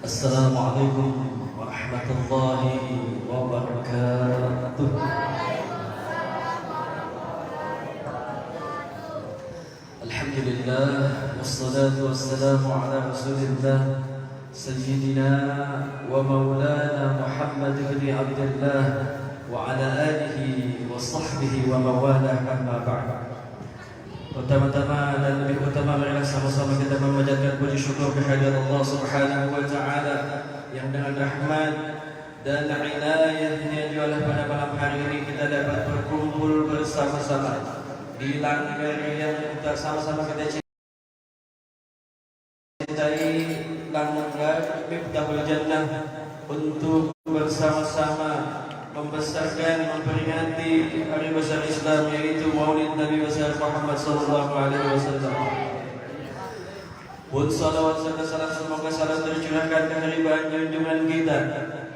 Assalamualaikum warahmatullahi wabarakatuh. Alhamdulillah, wassalatu wassalamu ala rasulillah Sayyidina wa maulana Muhammad ibn Abdullah wa ala alihi wa sahbihi wa mawalah, amma ba'd. Pertama-tama dan lebih utama, marilah sama-sama kita memanjatkan puji syukur kehadirat Allah Subhanahu wa taala yang dengan rahmat dan inayahnya jualah pada malam hari ini kita dapat berkumpul bersama-sama di langgar yang kita sama-sama kita cintai, langgar Miftahul Jannah, untuk bersama-sama membesarkan, memperingati hari besar Islam, yaitu Maulid Nabi besar Muhammad sallallahu alaihi wasallam. Pun salawat serta salam semoga salam tercurahkan ke hariban junjungan kita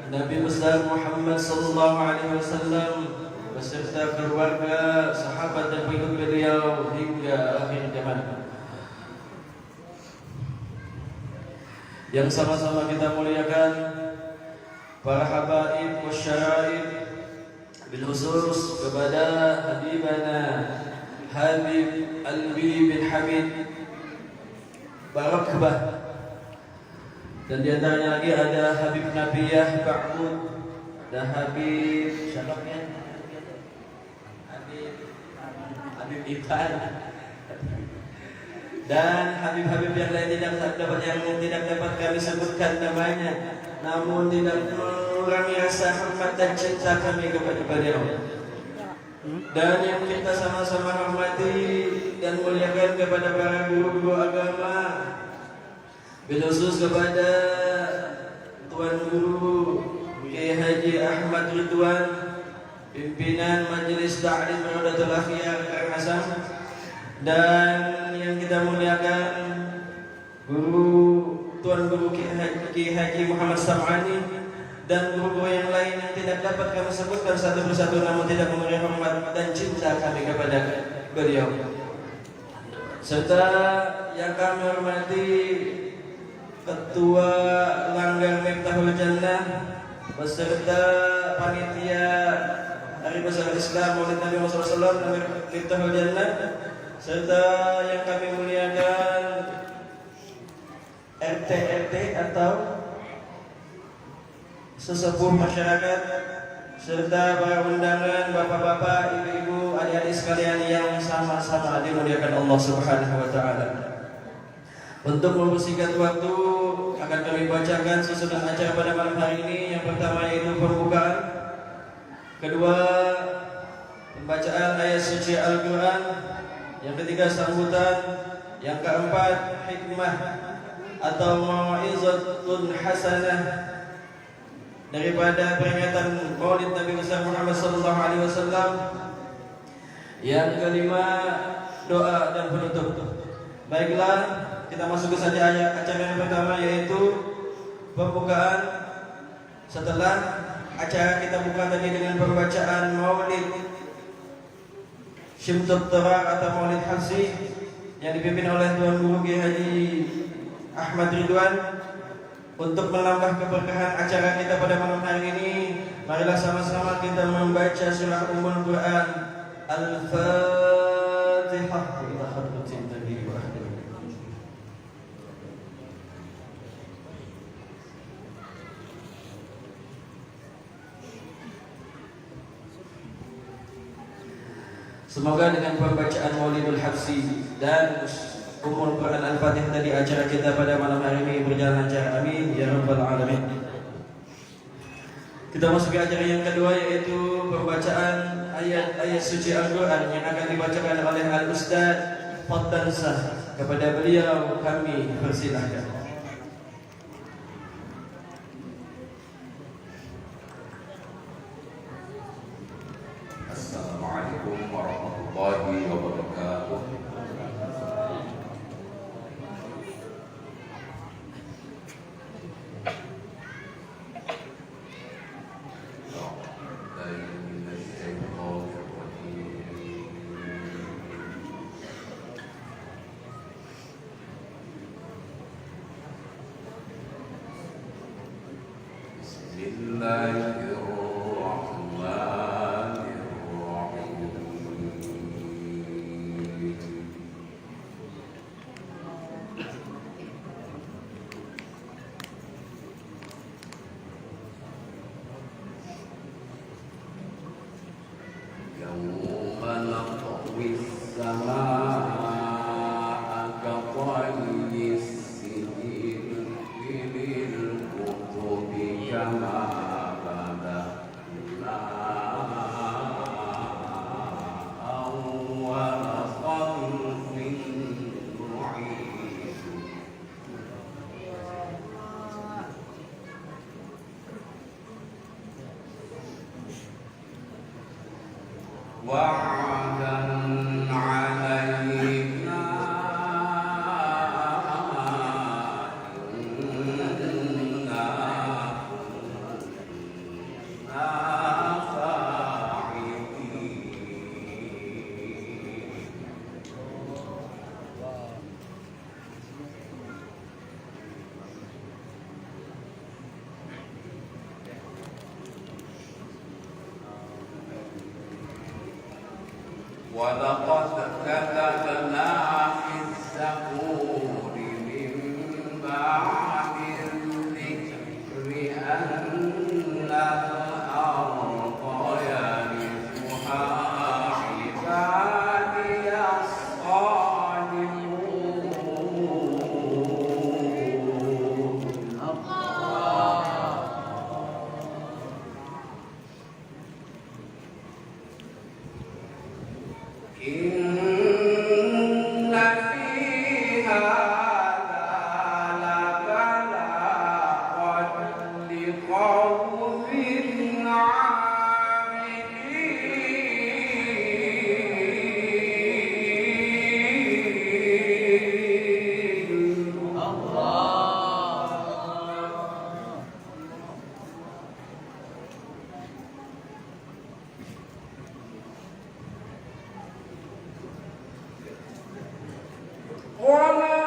Nabi besar Muhammad sallallahu alaihi wasallam beserta keluarga, sahabat dan pengikut beliau hingga akhir zaman. Yang sama-sama kita muliakan para habaib wasyaraib, bil khusus kepada Habibana Habib Alwi bin Habib Barakbah, dan di antaranya lagi ada Habib Nabiyah Ba'ud dan Habib siapanya? Habib Iqan dan Habib-habib yang lain tidak dapat kami sebutkan namanya, namun tidak mengurangi rasa hormat dan cinta kami kepada beliau. Dan yang kita sama-sama hormati dan muliakan kepada para guru-guru agama, khusus kepada Tuan Guru Kiai Haji Ahmad Ridwan, pimpinan Majelis Ta'lim Raudatul Akhyar Karangasem, dan yang kita muliakan Tuan Guru Kiai Haji Muhammad Sam'ani, dan guru-guru yang lain yang tidak dapat kami sebutkan satu persatu, namun tidak mengurangi hormat dan cinta kami kepada beliau. Serta yang kami hormati Ketua Langgar Miftahul Jannah beserta panitia Hari Besar Islam Maulid Nabi Muhammad SAW Miftahul Jannah, serta yang kami muliakan RT atau sesepuh masyarakat, serta para undangan, bapak-bapak, ibu-ibu, adik-adik sekalian yang sama-sama dimuliakan Allah Subhanahu wa taala. Untuk mempersingkat waktu akan kami bacakan susunan acara pada malam hari ini. Yang pertama yaitu pembukaan, kedua pembacaan ayat suci Al-Quran, yang ketiga sambutan, yang keempat hikmah atau mau'izatun hasanah daripada peringatan Maulid Nabi besar Muhammad sallallahu alaihi wasallam, yang kelima doa dan penutup. Baiklah, kita masuk ke saja acara yang pertama, yaitu pembukaan. Setelah acara kita buka tadi dengan pembacaan Maulid Syimtut Tarar atau Maulid Habsi yang dipimpin oleh Tuan Guru Kiai Haji Ahmad Ridwan. Untuk menambah keberkahan acara kita pada malam hari ini, marilah sama-sama kita membaca surah Ummul Quran Al-Fatihah. Semoga dengan pembacaan Maulidul Habsi dan Ummul Quran Al-Fatihah tadi, acara kita pada malam hari ini berjalan lancar. Amin ya rabbal alamin. Kita masuk ke acara yang kedua, yaitu pembacaan ayat-ayat suci Al-Quran yang akan dibacakan oleh Al-Ustaz Faddansah. Kepada beliau kami persilahkan. Assalamualaikum warahmatullahi wabarakatuh. ولقد كتبنا في الزبور من بعد الذكر أن الأرض يرثها عبادي الصالحون. إن في هذا لبلاغا لقوم عابدين. وما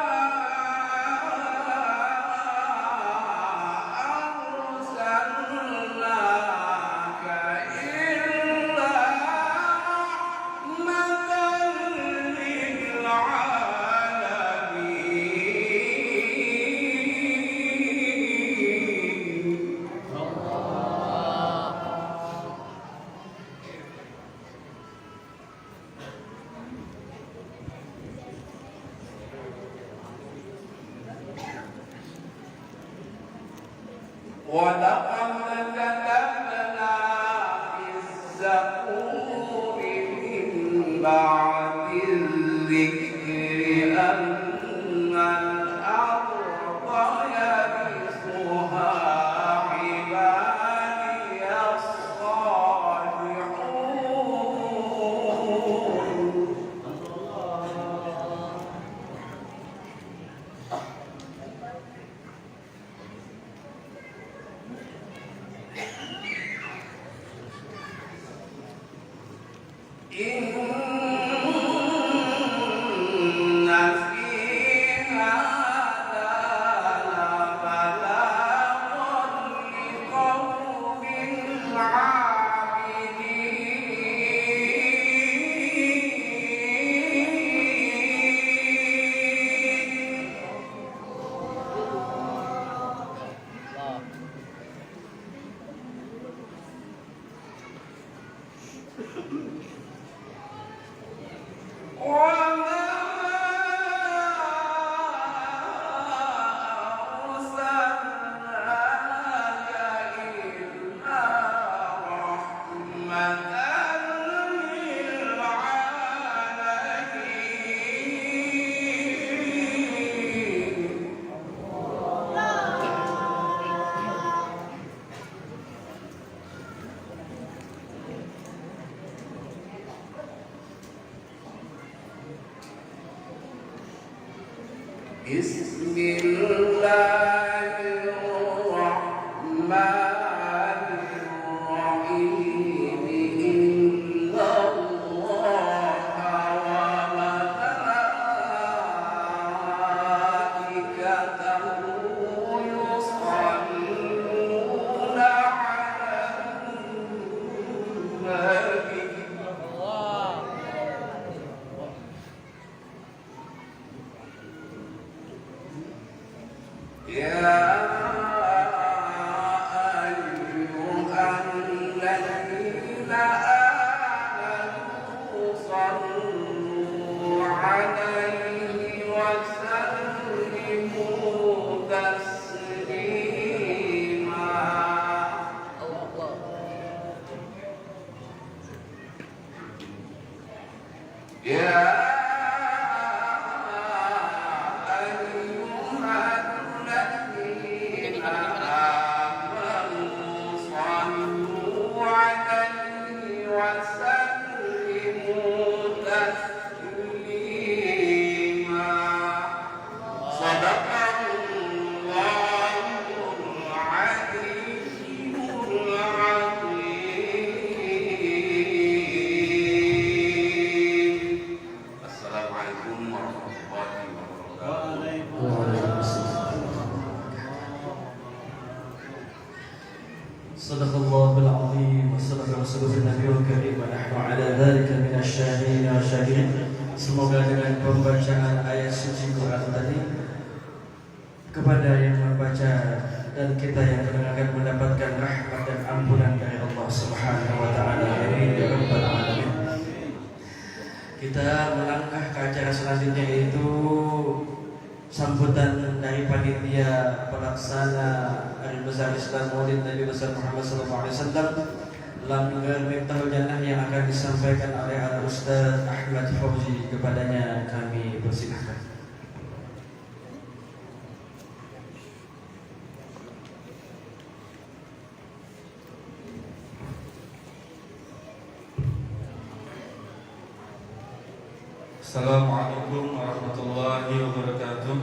أرسلناك إلا رحمة للعالمين. ولقد كتبنا في الزبور من بعد الذكر أن الأرض يرثها عبادي الصالحون. إن في هذا لبلاغا لقوم عابدين. وما أرسلناك إلا رحمة للعالمين. بسم الله الرحمن الرحيم. إن الله وملائكته يصلون Sadaqallahul azim wa sadaqa rasulun nabiyul karim wa nahnu ala dzalika minasyahidin wa syakirin. Semoga dengan pembacaan ayat suci Quran tadi kepada yang membaca dan kita yang mendengarkan mendapatkan rahmat dan ampunan dari Allah Subhanahu wa taala. Amin ya rabbal alamin. Kita melangkah ke acara selanjutnya, yaitu sambutan dari panitia pelaksana Hari Besar Islam Maulid Nabi besar Muhammad SAW, Langgar Miftahul Jannah, yang akan disampaikan oleh Al-Ustaz Ahmad Fauzi. Kepadanya kami persilahkan. Assalamualaikum warahmatullahi wabarakatuh.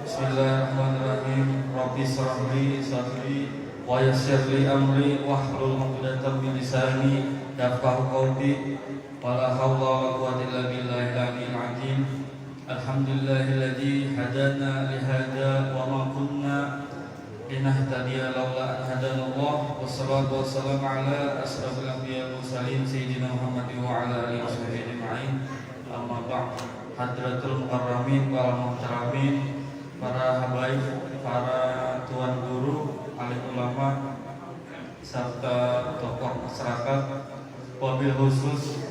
Bismillahirrahmanirrahim. Rabbi shrah li sadri wa yassir li amri wahlul 'uqdatam min lisani yafqahu qawli. Wala haula wala quwwata illa billahil aliyyil azim. Alhamdulillahilladzi hadana li hadza wa ma kunna linahtadiya laula an hadanallah. Wassalatu wassalamu ala asrofil anbiya'i wal mursalin sayyidina Muhammadin wa ala alihi washabbihi ajma'in. Amma ba'd. Hadratul mukarramin wal muhtaramin, para habaib, para tuan guru, alim ulama, serta tokoh masyarakat, wabil khusus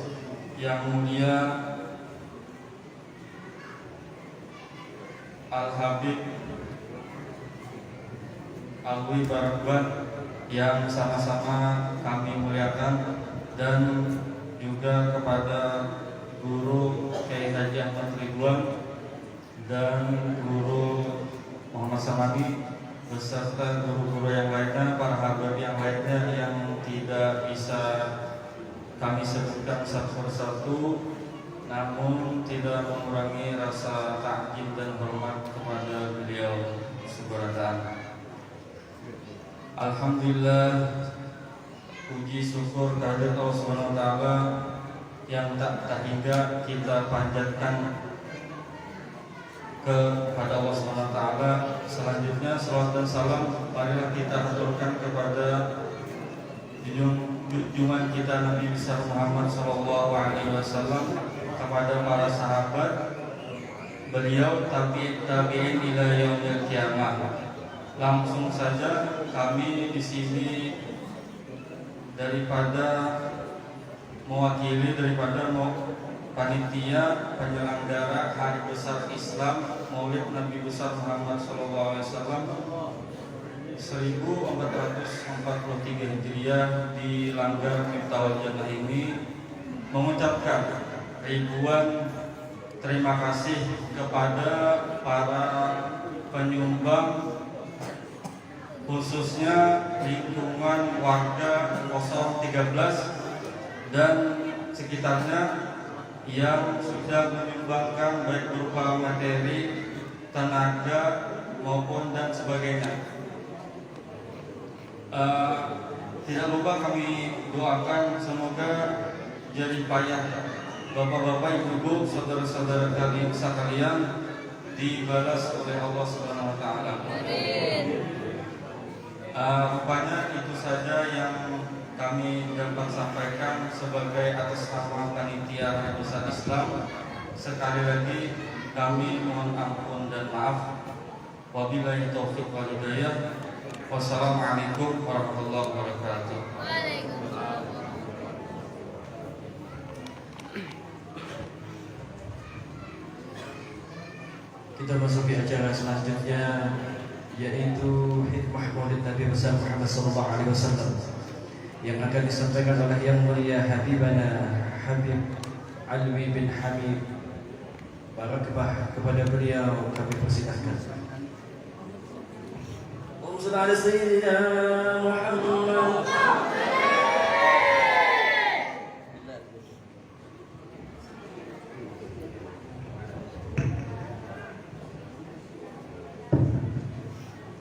yang mulia Al-Habib Alwi Barakban yang sama-sama kami muliakan, dan juga kepada Guru Kiai Haji Ahmad Ridwan dan Guru Muhammad Samadi beserta guru-guru yang lainnya, para habaib yang lainnya yang tidak bisa kami sebutkan satu persatu, namun tidak mengurangi rasa takjub dan hormat kepada beliau seberadaan. Alhamdulillah, puji syukur kehadirat Allah Subhanahu wa taala yang tak terhingga kita panjatkan kepada Allah Subhanahu wa taala. Selanjutnya salawat dan salam marilah kita haturkan kepada junjungan kita Nabi besar Muhammad sallallahu alaihi wasallam, kepada para sahabat beliau, tabi'in ila yaumil qiyamah. Langsung saja kami di sini mewakili daripada panitia penyelenggara Hari Besar Islam Maulid Nabi besar Muhammad SAW 1443 Hijriah di Langgar Miftahul Jannah ini mengucapkan ribuan terima kasih kepada para penyumbang, khususnya lingkungan warga 013 dan sekitarnya yang sudah menyumbangkan baik berupa materi, tenaga maupun dan sebagainya. Tidak lupa kami doakan semoga jerih payah bapak-bapak, ibu-ibu, saudara-saudara kalian sekalian dibalas oleh Allah Subhanahu wa taala. Rupanya itu saja yang kami dapat sampaikan sebagai atas nama panitia Hari Besar Islam. Sekali lagi kami mohon ampun dan maaf. Wabillahi taufiq wal hidayah. Wassalamualaikum warahmatullahi wabarakatuh. Kita masuk di acara selanjutnya, yaitu Hikmah Maulid Nabi besar Muhammad SAW, yang akan disampaikan oleh yang mulia Habibana Habib Alwi bin Hamid Barakbah. Kepada beliau kami persilahkan. Allahumma shalli ala sayyidina Muhammad.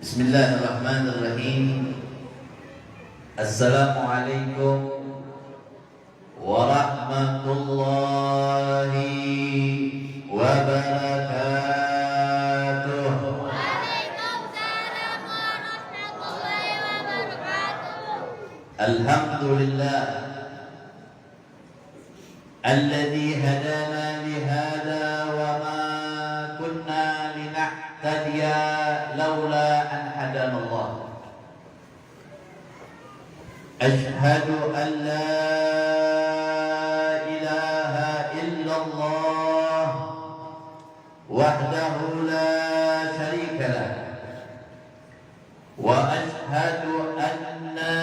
Bismillahirrahmanirrahim. Assalamualaikum warahmatullahi wabarakatuh. Waalaikumsalam warahmatullahi wabarakatuh. Alhamdulillah alladzi hadana lihada wa ma kunna linahtadiya laula an hadana Allah. Ashhadu an la ilaha illallah wahdahu la syarika lah wa ashhadu anna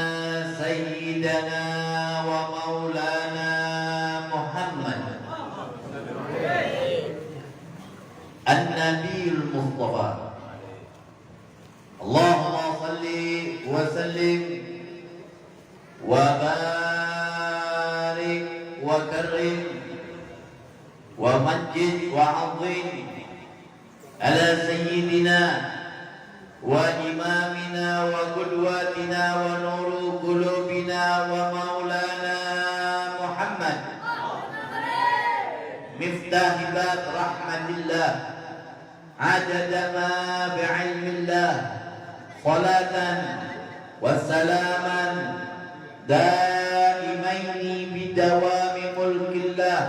sayyidana wa maulana Muhammad an-nabiyul mustafa. Allahumma salli wa sallim wa barik wa karim wa majid wa azim ala sayyidina wa imamina wa qudwatina wa nuru qulubina wa maulana Muhammad miftah bab rahmatillah adada ma bi'ilmillah salatan wa salaman daimaini bidawami mulkillah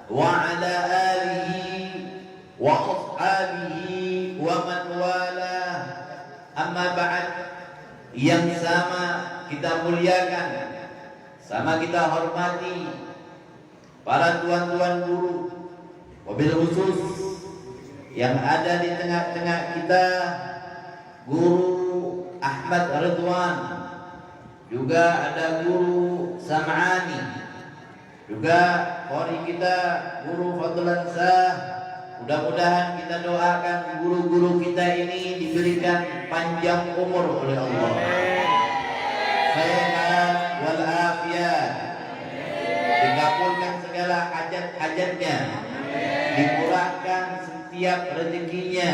wa ala alihi wa ashabihi wa man wala. Amma ba'd, yang sama kita muliakan, sama kita hormati para tuan-tuan guru, wabil khusus yang ada di tengah-tengah kita, Guru Ahmad Ridwan, juga ada Guru Sam'ani, juga qori kita Guru Fadlan Sah. Mudah-mudahan kita doakan guru-guru kita ini diberikan panjang umur oleh Allah, sehat wal afiat, dikabulkan segala hajat-hajatnya, dimurahkan setiap rezekinya,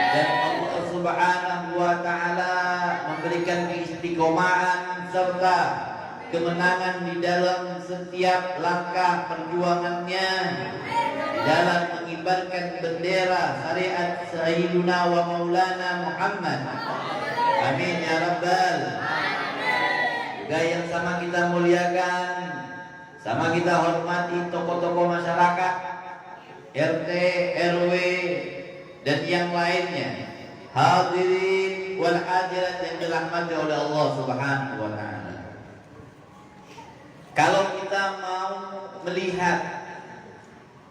dan Allah Subhanahu wa taala memberikan keistiqomahan serta kemenangan di dalam setiap langkah perjuangannya dalam mengibarkan bendera syariat Sayyiduna wa Maulana Muhammad. Amin ya Rabbal. Juga yang sama kita muliakan, sama kita hormati tokoh-tokoh masyarakat, RT, RW, dan yang lainnya, hadirin wal hadirat yang dirahmati oleh Allah Subhanahu wa taala. Kalau kita mau melihat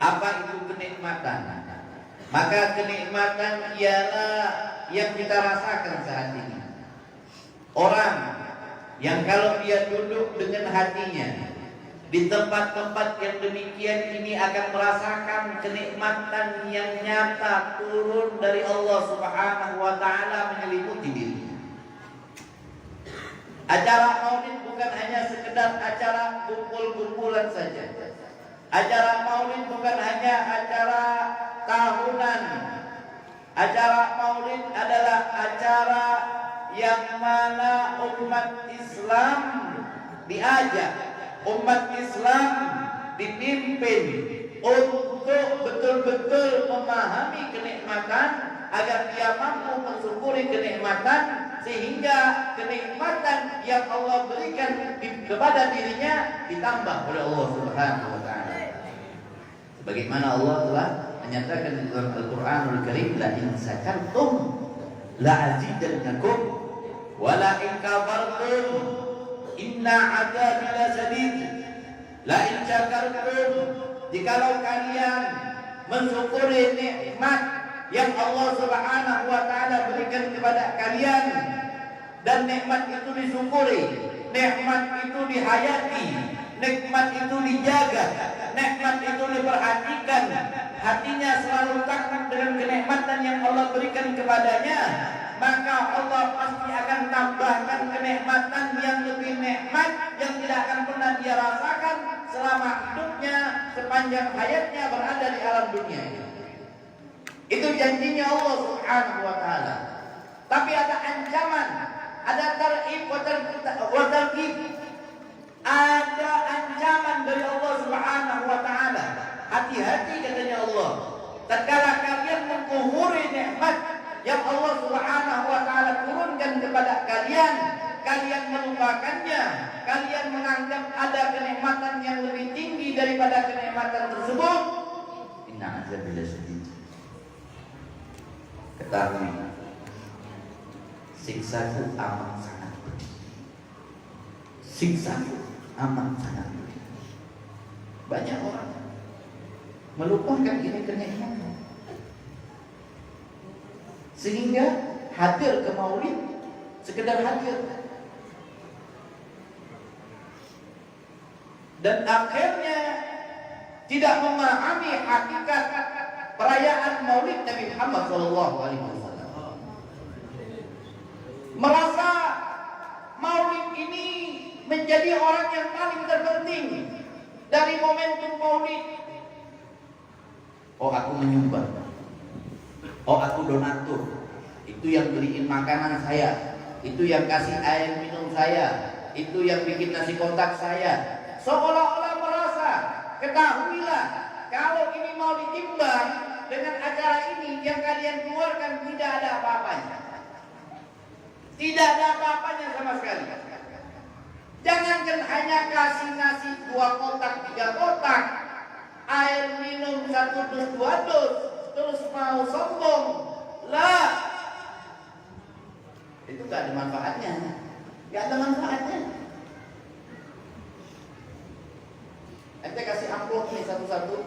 apa itu kenikmatan, maka kenikmatan ialah yang kita rasakan saat ini. Orang yang kalau dia duduk dengan hatinya di tempat-tempat yang demikian ini akan merasakan kenikmatan yang nyata turun dari Allah Subhanahu wa taala menyelimuti dirinya. Acara maulid bukan hanya sekedar acara kumpul-kumpulan saja. Acara maulid bukan hanya acara tahunan. Acara maulid adalah acara yang mana umat Islam diajak, umat Islam dipimpin untuk betul-betul memahami kenikmatan agar dia mampu mensyukuri kenikmatan, sehingga kenikmatan yang Allah berikan kepada dirinya ditambah oleh Allah Subhanahu wa taala. Sebagaimana Allah telah menyatakan di dalam Al-Qur'anul Karim, la in syakartum la azidannakum wa la in kafartum inna 'adzabi lasadid. La in syakartum, jikalau kalian mensyukuri nikmat yang Allah Subhanahu wa taala berikan kepada kalian, dan nikmat itu disyukuri, nikmat itu dihayati, nikmat itu dijaga, nikmat itu diperhatikan, hatinya selalu takut dengan kenikmatan yang Allah berikan kepadanya, maka Allah pasti akan tambahkan kenikmatan yang lebih nikmat yang tidak akan pernah dia rasakan selama hidupnya, sepanjang hayatnya berada di alam dunia ini. Itu janjinya Allah Subhanahu wa taala. Tapi ada ancaman, ada tarhib wa targhib. Ada ancaman dari Allah Subhanahu wa taala. Hati-hati katanya Allah. Tatkala kalian mengkuhuri nikmat yang Allah Subhanahu wa taala turunkan kepada kalian, kalian melupakannya, kalian menganggap ada kenikmatan yang lebih tinggi daripada kenikmatan tersebut, inna azabil syadid. Ketahui, siksaku amat sangat pedih. Siksaku amat sangat pedih. Banyak orang melupakan ini kenikmatan, sehingga hadir ke maulid sekedar hadir, dan akhirnya tidak memahami hakikat perayaan maulid Nabi Muhammad SAW. Merasa maulid ini menjadi orang yang paling terpenting dari momentum maulid. Oh, aku menyumbang, oh aku donatur, itu yang beliin makanan saya, itu yang kasih air minum saya, itu yang bikin nasi kotak saya. Seolah-olah merasa, ketahuilah, kalau ini mau ditimbang dengan acara ini yang kalian keluarkan tidak ada apa-apanya. Tidak ada apa-apanya sama sekali. Jangankan hanya kasih nasi 2 kotak, 3 kotak, air minum 1 dus 2 dus, terus mau sombong, lah, itu gak ada manfaatnya. Gak ada manfaatnya. Ente kasih amplop nih satu-satu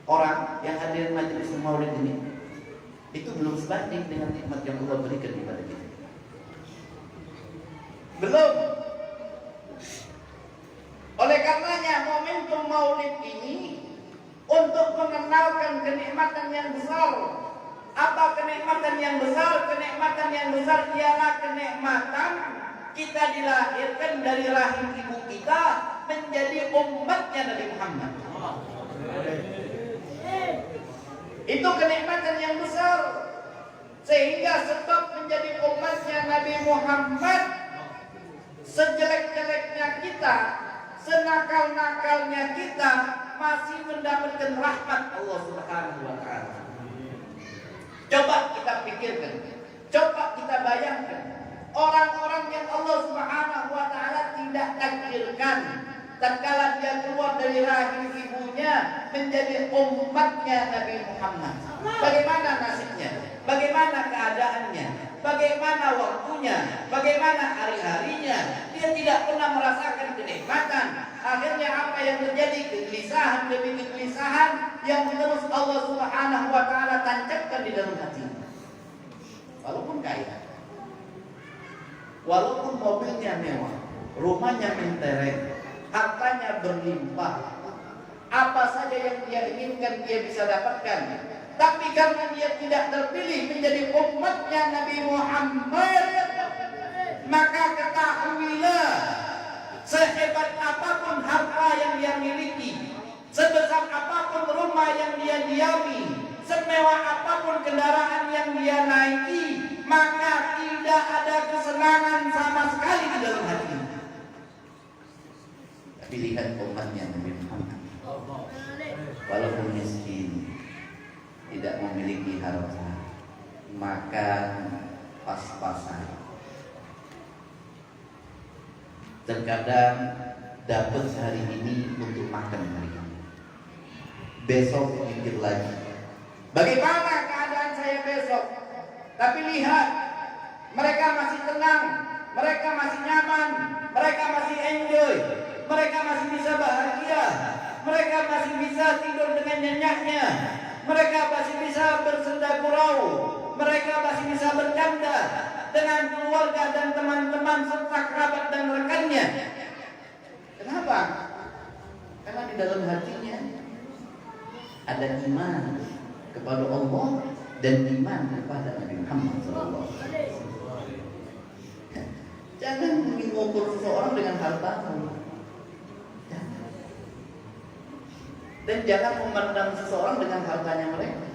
orang yang hadir majelis maulid ini, itu belum sebanding dengan nikmat yang Allah berikan kepada kita. Belum. Oleh karenanya momentum maulid ini untuk mengenalkan kenikmatan yang besar. Apa kenikmatan yang besar? Kenikmatan yang besar ialah kenikmatan kita dilahirkan dari rahim ibu kita menjadi umatnya Nabi Muhammad. Itu kenikmatan yang besar, sehingga sebab menjadi umatnya Nabi Muhammad, sejelek-jeleknya kita, senakal-nakalnya kita, masih mendapatkan rahmat Allah Subhanahu wa Ta'ala. Coba kita pikirkan, coba kita bayangkan, orang-orang yang Allah Subhanahu wa Ta'ala tidak takdirkan tatkala dia keluar dari rahim ibunya menjadi umatnya Nabi Muhammad. Bagaimana nasibnya? Bagaimana keadaannya? Bagaimana waktunya? Bagaimana hari-harinya? Dia tidak pernah merasakan kenikmatan. Akhirnya apa yang terjadi? Kegelisahan demi kegelisahan yang terus Allah Subhanahu wa Ta'ala tancapkan di dalam hati. Walaupun kaya, walaupun mobilnya mewah, rumahnya mentereng, hartanya berlimpah, apa saja yang dia inginkan dia bisa dapatkan, tapi karena dia tidak terpilih menjadi umatnya Nabi Muhammad, maka ketahuilah, sehebat apapun harta yang dia miliki, sebesar apapun rumah yang dia diami, semewah apapun kendaraan yang dia naiki, maka tidak ada kesenangan sama sekali di dalam hatinya. Tapi lihat umatnya Nabi Muhammad, walaupun miskin, tidak memiliki harta, makan pas-pasan, terkadang dapat hari ini untuk makan hari ini, besok mikir lagi, bagaimana keadaan saya besok. Tapi lihat, mereka masih tenang, mereka masih nyaman, mereka masih enjoy, mereka masih bisa bahagia, mereka masih bisa tidur dengan nyenyaknya, mereka masih bisa bersenda gurau, mereka masih bisa bercanda dengan keluarga dan teman-teman serta kerabat dan rekannya. Kenapa? Karena di dalam hatinya ada iman kepada Allah dan iman kepada Nabi Muhammad SAW. Jangan mengukur seseorang dengan harta, dan jangan memandang seseorang dengan hartanya mereka.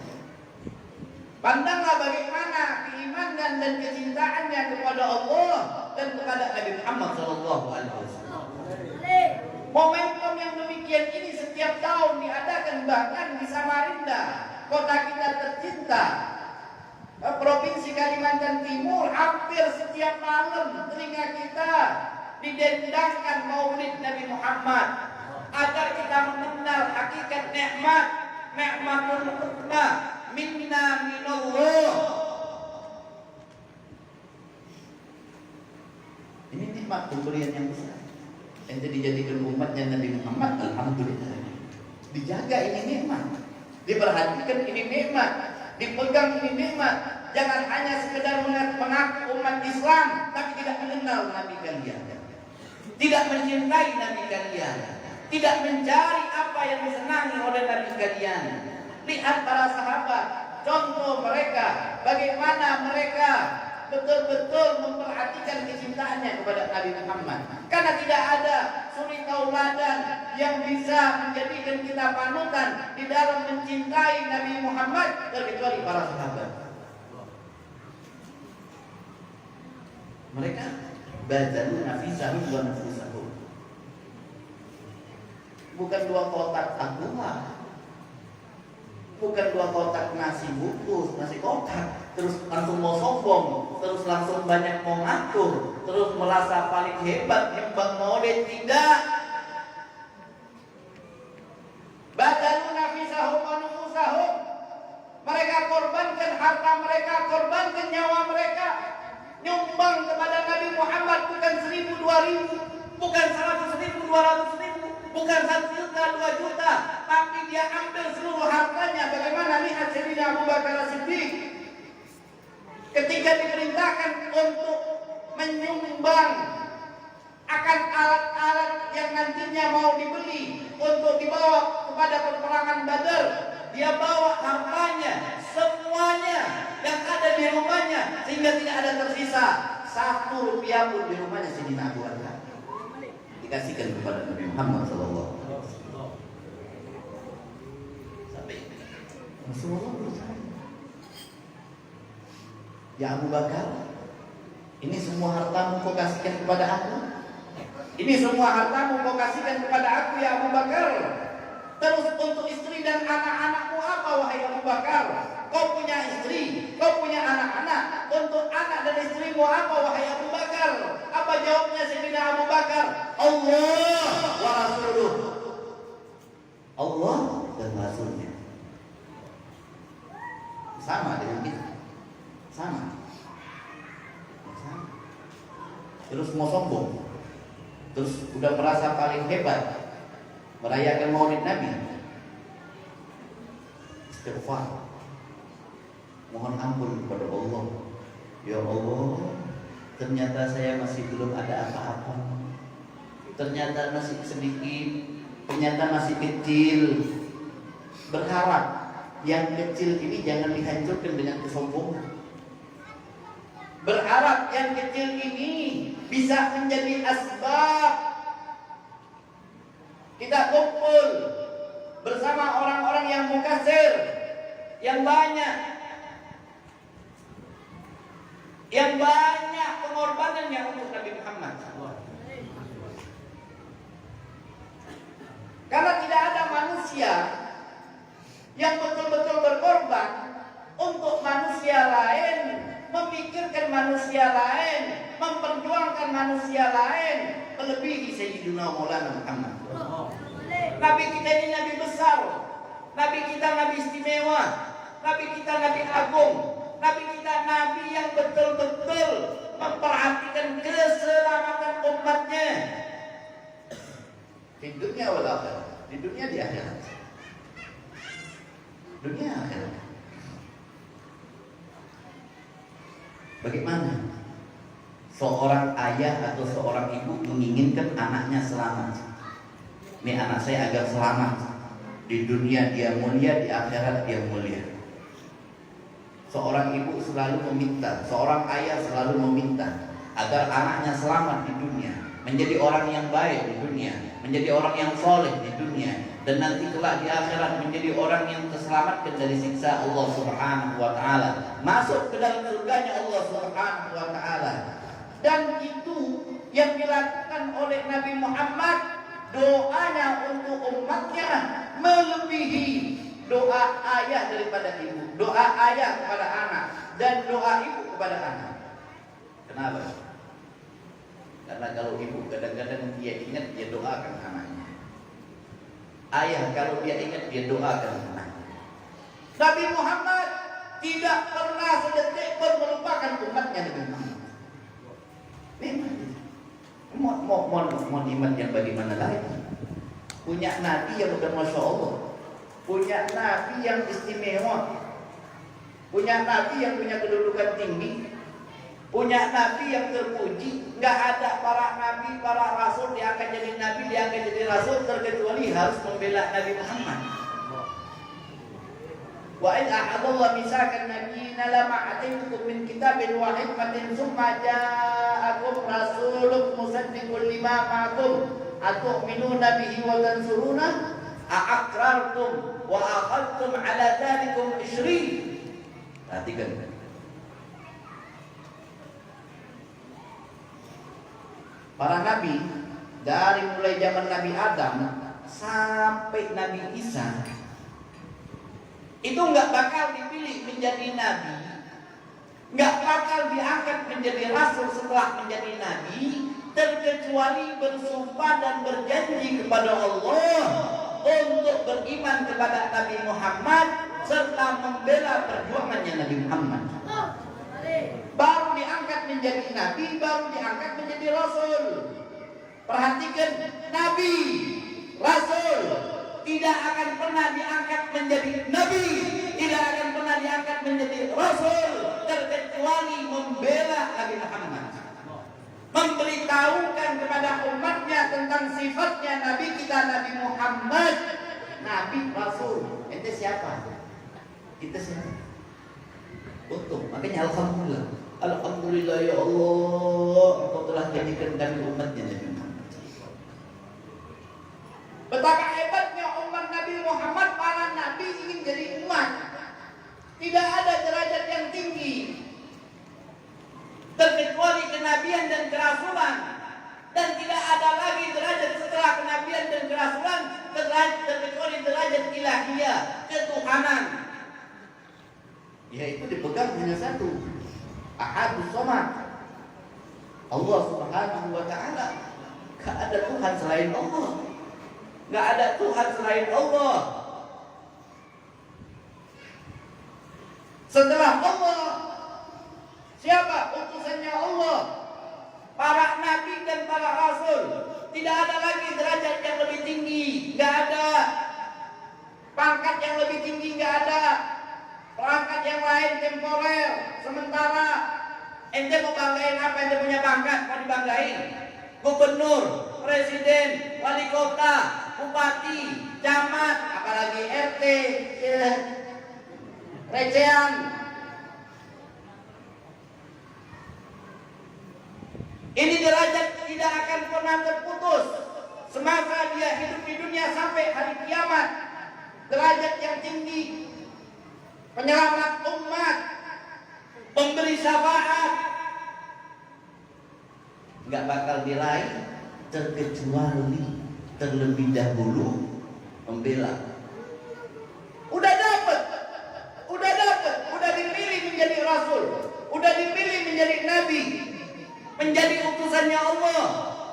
Pandanglah bagaimana keimanan dan kecintaannya kepada Allah dan kepada Nabi Muhammad SAW. Momentum yang demikian ini setiap tahun diadakan, bahkan di Samarinda, kota kita tercinta, provinsi Kalimantan Timur hampir setiap malam telinga kita didendangkan maulid Nabi Muhammad agar kita mengenal hakikat nikmat, nikmatul husna minna minallah. Ini nikmat pemberian yang besar yang dijadikan umatnya Nabi Muhammad. Alhamdulillah, dijaga ini nikmat, diperhatikan ini nikmat, dipegang ini nikmat. Jangan hanya sekedar mengaku umat Islam tapi tidak mengenal Nabi kalian, tidak mencintai Nabi kalian, tidak mencari apa yang disenangi oleh Nabi kalian. Lihat para sahabat, contoh mereka, bagaimana mereka betul-betul memperhatikan kecintaannya kepada Nabi Muhammad. Karena tidak ada suri tauladan yang bisa menjadikan kita panutan di dalam mencintai Nabi Muhammad terkecuali para sahabat. Mereka badalu nafisahum wa nafusahum. Bukan 2 kotak aqua, bukan 2 kotak nasi bungkus, nasi kotak, terus langsung mau sombong, terus langsung banyak mau ngatur, terus merasa paling hebat nyembah maulid. Tidak. Badalu nafisahum wa nafusahum. Mereka korbankan harta mereka, korbankan nyawa mereka, nyumbang kepada Nabi Muhammad bukan 1.000, 2.000, bukan 100.000, 200.000, bukan 1 juta, 2 juta, tapi dia ambil seluruh hartanya. Bagaimana lihat Sayyidina Abu Bakar As-Siddiq ketika diperintahkan untuk menyumbang akan alat-alat yang nantinya mau dibeli untuk dibawa kepada peperangan Badar. Dia bawa hartanya semuanya yang ada di rumahnya sehingga tidak ada tersisa 1 rupiah pun di rumahnya Sayyidina Abu Bakar, dikasihkan kepada Nabi Muhammad sallallahu alaihi wasallam. Sampai Rasulullah bersabda, "Ya Abu Bakar, ini semua hartamu kau kasihkan kepada aku? Ini semua hartamu kau kasihkan kepada aku ya Abu Bakar? Terus untuk istri dan anak-anakmu apa wahai Abu Bakar? Kau punya istri, kau punya anak-anak. Untuk anak dan istrimu apa wahai Abu Bakar?" Apa jawabnya Sayyidina Abu Bakar? Allah wa Rasuluh. Allah dan Rasulnya. Sama dengan kita. Sama. Terus mau sombong, terus udah merasa paling hebat, merayakan maulid Nabi. Istighfar, mohon ampun kepada Allah. Ya Allah, ternyata saya masih belum ada apa-apa, ternyata masih sedikit, ternyata masih kecil. Berharap yang kecil ini jangan dihancurkan dengan kesombongan. Berharap yang kecil ini bisa menjadi asbab kita kumpul bersama orang-orang yang mukasir, yang banyak pengorbanannya untuk Nabi Muhammad. Karena tidak ada manusia yang betul-betul berkorban untuk manusia lain, memikirkan manusia lain, memperjuangkan manusia lain melebihi Sayyidina Maulana Muhammad. Nabi kita ini Nabi besar, Nabi kita Nabi istimewa, Nabi kita Nabi agung, Nabi kita Nabi yang betul-betul memperhatikan keselamatan umatnya di dunia wal akhirat, di dunia di akhirat, dunia akhirat. Bagaimana seorang ayah atau seorang ibu menginginkan anaknya selamat? Ini anak saya agar selamat, di dunia dia mulia, di akhirat dia mulia. Seorang ibu selalu meminta, seorang ayah selalu meminta agar anaknya selamat di dunia, menjadi orang yang baik di dunia, menjadi orang yang soleh di dunia, dan nanti kelak di akhirat menjadi orang yang terselamatkan dari siksa Allah Subhanahu wa taala, masuk ke dalam surganya Allah Subhanahu wa taala. Dan itu yang dilakukan oleh Nabi Muhammad, doanya untuk umatnya melebihi doa ayah daripada ibu, doa ayah kepada anak, dan doa ibu kepada anak. Kenapa? Karena kalau ibu kadang-kadang dia ingat, dia doakan anaknya. Ayah kalau dia ingat, dia doakan anaknya. Nabi Muhammad tidak pernah sedetik pun melupakan umatnya Nabi Muhammad. Memang mau iman yang bagaimana lagi? Punya Nabi yang bukan Masya Allah, punya Nabi yang istimewa, punya Nabi yang punya kedudukan tinggi, punya Nabi yang terpuji. Nggak ada para Nabi, para Rasul diangkat jadi Nabi, diangkat jadi Rasul, terkecuali harus membela Nabi Muhammad. Wa in ahadallahu misakan nabiyina lama ataitukum min kitabin wa hikmatin summa ja'akum rasulun musaddiqun lima ma'akum atu'minuna bihi wa tansuruna a'aqrartum wa akhadtum ala dhalikum isri. Perhatikan. Para nabi dari mulai zaman Nabi Adam sampai Nabi Isa itu nggak bakal dipilih menjadi nabi, nggak bakal diangkat menjadi rasul setelah menjadi nabi, terkecuali bersumpah dan berjanji kepada Allah untuk beriman kepada Nabi Muhammad serta membela perjuangannya Nabi Muhammad. Baru diangkat menjadi nabi, baru diangkat menjadi rasul. Perhatikan, nabi, rasul tidak akan pernah diangkat menjadi nabi, tidak akan pernah diangkat menjadi rasul, terkecuali membela Nabi Muhammad, memberitahukan kepada umatnya tentang sifatnya Nabi kita Nabi Muhammad. Nabi, rasul, ente siapa? Kita siapa? Untung, makanya alhamdulillah, alhamdulillah ya Allah, Engkau telah jadikan kami umatnya Nabi Muhammad. Betapa hebatnya umat Nabi Muhammad, para nabi ingin jadi umat. Tidak ada derajat yang tinggi terkecuali kenabian dan kerasulan, dan tidak ada lagi derajat setelah kenabian dan kerasulan terkecuali derajat ilahiyah, ketuhanan. Yaitu dipegang hanya satu, Ahadus Somad, Allah Subhanahu wa Ta'ala. Gak ada Tuhan selain Allah, gak ada Tuhan selain Allah. Setelah Allah, siapa? Utusannya Allah, para nabi dan para rasul. Tidak ada lagi derajat yang lebih tinggi, gak ada. Pangkat yang lebih tinggi gak ada. Pangkat yang lain temporer, sementara. Ente mau banggain apa? Ente punya pangkat, mau dibanggain? Gubernur, presiden, wali kota, bupati, camat, apalagi RT, recehan. Ini derajat tidak akan pernah terputus semasa dia hidup di dunia sampai hari kiamat. Derajat yang tinggi, penyelamat umat, pemberi syafaat, nggak bakal diraih terkecuali terlebih dahulu membela. Udah dapet, udah dipilih menjadi rasul, udah dipilih menjadi nabi, menjadi utusannya Allah,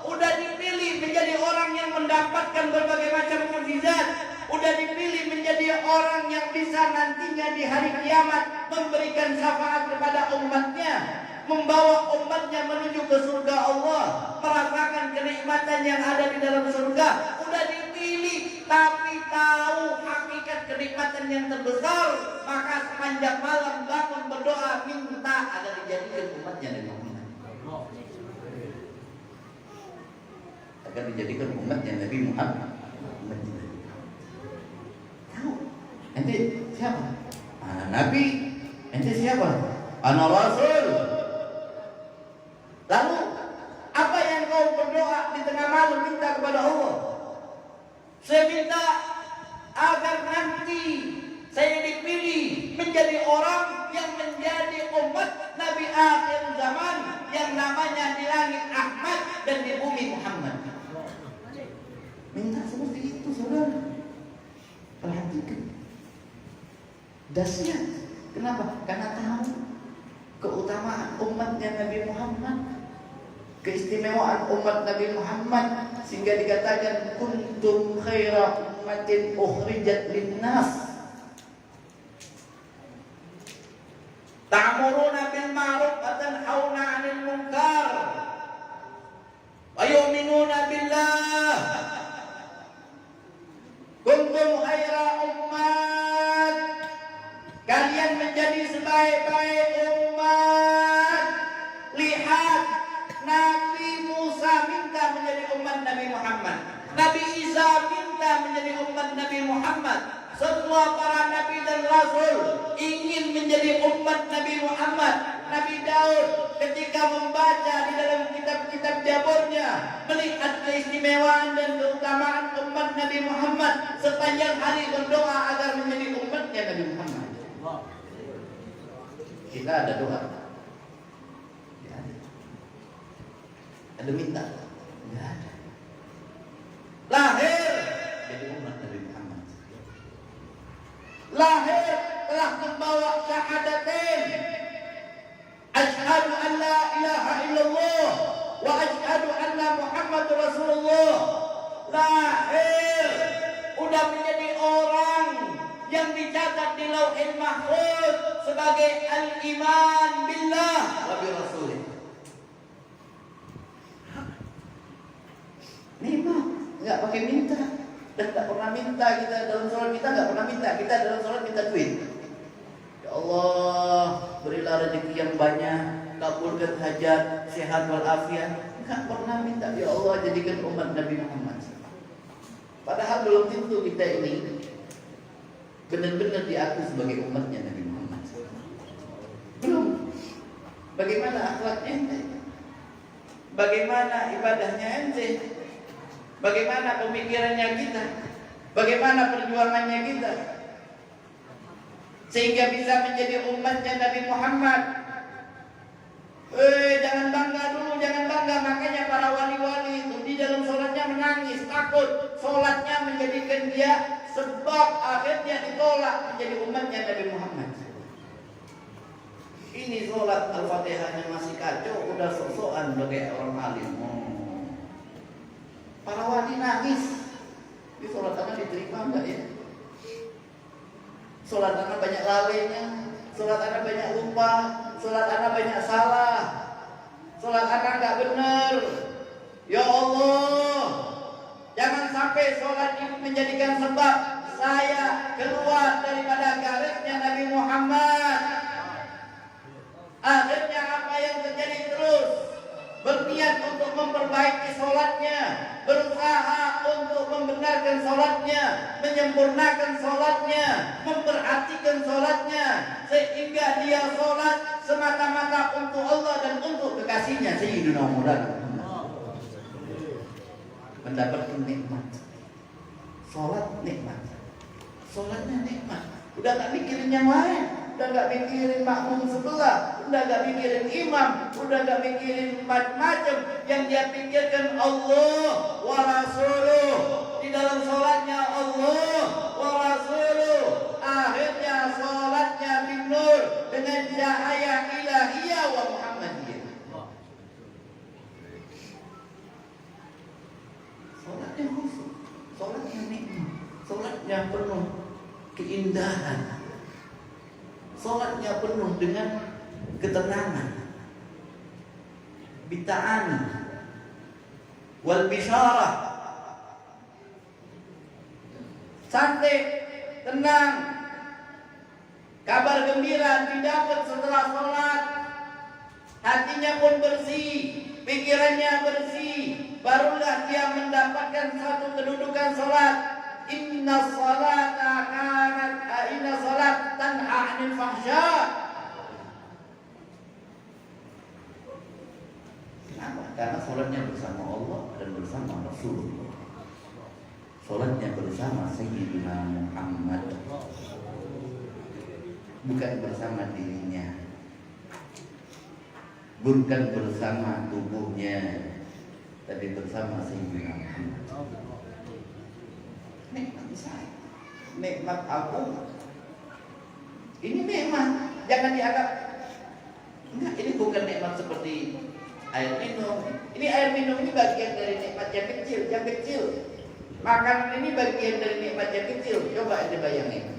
udah dipilih menjadi orang yang mendapatkan berbagai macam mukjizat, udah dipilih menjadi orang yang bisa nantinya di hari kiamat memberikan syafaat kepada umatnya, membawa umatnya menuju ke surga Allah, merasakan kenikmatan yang ada di dalam surga. Udah dipilih, tapi tahu hakikat kenikmatan yang terbesar, maka sepanjang malam bangun berdoa minta agar dijadikan umatnya Nabi Muhammad, agar dijadikan umatnya Nabi Muhammad. Tahu ente siapa? Ana nabi. Ente siapa? Ana rasul. Lalu apa yang kau berdoa di tengah malam minta kepada Allah? Saya minta agar nanti saya dipilih menjadi orang yang menjadi umat Nabi akhir zaman, yang namanya di langit Ahmad dan di bumi Muhammad. Minta seperti itu, saudara. Perhatikan dasnya. Kenapa? Karena tahu keutamaan umatnya Nabi Muhammad, keistimewaan umat Nabi Muhammad, sehingga dikatakan kuntum khaira ummatin ukhrijat linnas ta'muruna bil ma'ruf wa tanhauna 'anil munkar wa yu'minuna billah. Kuntum khaira ummat, kalian menjadi sebaik-baik umat. Lihat, Nabi Musa minta menjadi umat Nabi Muhammad, Nabi Isa minta menjadi umat Nabi Muhammad. Semua para nabi dan rasul ingin menjadi umat Nabi Muhammad. Nabi Daud ketika membaca di dalam kitab-kitab jaburnya, melihat keistimewaan dan keutamaan umat Nabi Muhammad, sepanjang hari berdoa agar menjadi umatnya Nabi Muhammad. Kita ada doa, ya. Ada minta, nggak ada. Lahir jadi umat Nabi Muhammad. Lahir telah membawa syahadatain, asyhadu an la ilaha illallah wa asyhadu anna Muhammadur Rasulullah. Lahir udah menjadi orang yang dicatat di Lauhil Mahfuz sebagai al-iman billah wa bi rasulih. Nikmat, nggak pakai minta. Dan tak pernah minta kita dalam sholat, kita nggak pernah minta. Kita dalam sholat minta duit. Ya Allah, berilah rezeki yang banyak, kabulkan hajat, sehat walafiat. Nggak pernah minta. Ya Allah, jadikan umat Nabi Muhammad. Padahal belum tentu kita ini benar-benar diaku sebagai umatnya Nabi Muhammad. Belum. Bagaimana akhlaknya ente? Bagaimana ibadahnya ente? Bagaimana pemikirannya kita? Bagaimana perjuangannya kita? Sehingga bisa menjadi umatnya Nabi Muhammad. Jangan bangga dulu, jangan bangga. Makanya para wali-wali itu di dalam sholatnya menangis, takut. Sholatnya menjadikan dia sebab akhirnya ditolak menjadi umatnya Nabi Muhammad. Ini sholat Al-Fatihahnya masih kacau, udah sok-sokan sebagai orang alim. Para wali nangis. Di sholat anak diterima enggak ya? Sholat anak banyak lalainya, sholat anak banyak lupa, sholat anak banyak salah, sholat anak enggak benar. Ya Allah, jangan sampai sholat ini menjadikan sebab saya keluar daripada garisnya Nabi Muhammad. Akhirnya apa yang terjadi terus? Berniat untuk memperbaiki sholatnya, berusaha untuk membenarkan sholatnya, menyempurnakan sholatnya, memperhatikan sholatnya, sehingga dia sholat semata-mata untuk Allah dan untuk kekasihnya Sayyidina Muhammad. Mendapatkan nikmat. Sholat nikmat. Sholatnya nikmat. Udah gak mikirin yang lain. Udah gak mikirin makmum sebelah, udah gak mikirin imam, udah gak mikirin macam-macam. Yang dia pikirkan Allah wa Rasuluh. Di dalam sholatnya Allah wa Rasuluh. Akhirnya sholatnya binur dengan cahaya ilahiyah wa Muhammadiyah. Sholatnya khusyuk, sholatnya nikmat, sholatnya penuh keindahan. Sholatnya penuh dengan ketenangan, bita'ani wal bisyarah, santai, tenang, kabar gembira didapat setelah sholat. Hatinya pun bersih, pikirannya bersih, barulah dia mendapatkan satu kedudukan sholat. Inna salata tanha 'anil fahsya. Kenapa? Karena sholatnya bersama Allah dan bersama Rasulullah. Sholatnya bersama Sayyidina Muhammad, bukan bersama dirinya, bukan bersama tubuhnya, tapi bersama Sayyidina Muhammad. Nikmat saya, nikmat aku. Ini nikmat, jangan dianggap Enggak, ini bukan nikmat seperti air minum. Ini air minum ini bagian dari nikmat yang kecil. Makanan ini bagian dari nikmat yang kecil. Coba ente bayangin.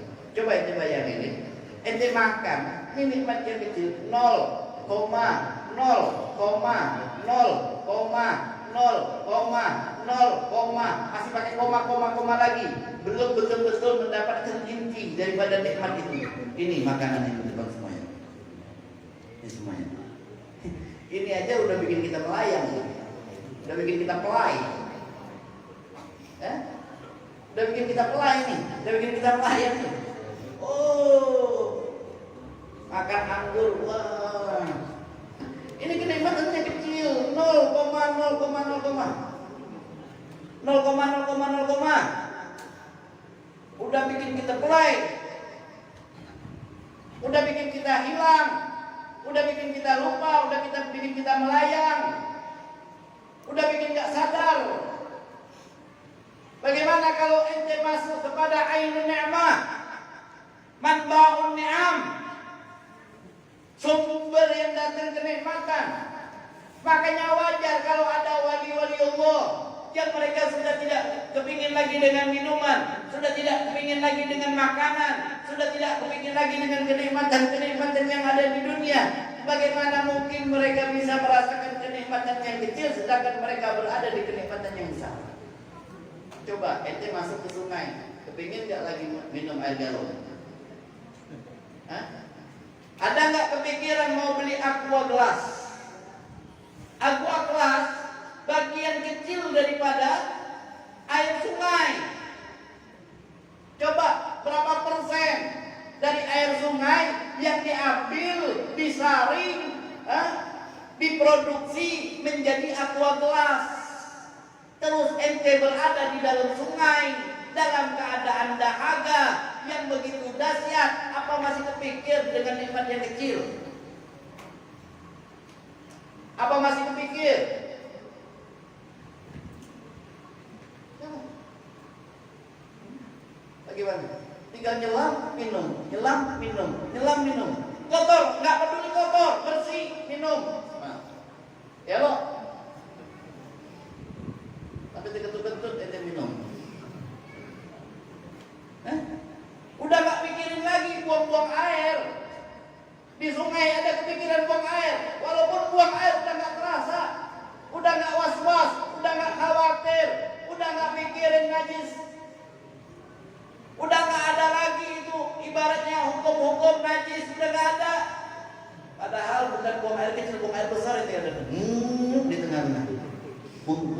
Ente makan, ini nikmat yang kecil 0,0,0,0,0, masih pakai koma lagi. Belum betul-betul mendapatkan inti daripada nikmat itu. Ini makanan yang depan semuanya. Ini semuanya. Ini aja udah bikin kita melayang, udah bikin kita pelai. Udah bikin kita pelai nih, udah bikin kita melayang nih. Oh, makan anggur, wah. Ini kenikmatannya kecil, 0,0,0,0,0,0, udah bikin kita pelai, udah bikin kita hilang, udah bikin kita lupa, bikin kita melayang, udah bikin gak sadar. Bagaimana kalau ente masuk kepada ainun ni'mah, manba'un ni'am, sumber yang datang kenikmatan? Makanya wajar kalau ada wali-wali Allah yang mereka sudah tidak kepingin lagi dengan minuman, sudah tidak kepingin lagi dengan makanan, sudah tidak kepingin lagi dengan kenikmatan-kenikmatan yang ada di dunia. Bagaimana mungkin mereka bisa merasakan kenikmatan yang kecil sedangkan mereka berada di kenikmatan yang besar? Coba ente masuk ke sungai, kepingin gak lagi minum air galon? Ada gak kepikiran mau beli aqua gelas? Aqua gelas bagian kecil daripada air sungai. Coba berapa persen dari air sungai yang diambil, disaring, diproduksi menjadi aqua gelas? Terus ente berada di dalam sungai dalam keadaan dahaga yang begitu dahsyat, apa masih kepikir dengan nikmat yang kecil? Apa masih kepikir? Bagaimana? Tinggal nyelam, minum, nyelam, minum, nyelam, minum. Kotor, nggak peduli kotor, bersih, minum. Ya lo. Tapi kentut-kentut ente minum. Udah gak mikirin lagi buang-buang air. Di sungai ada kepikiran buang air. Walaupun buang air udah gak terasa, udah gak was-was, udah gak khawatir, udah gak mikirin najis, udah gak ada lagi itu ibaratnya hukum-hukum najis, udah gak ada. Padahal bukan buang air kecil, buang air besar itu ada di tengah-tengah. Pung.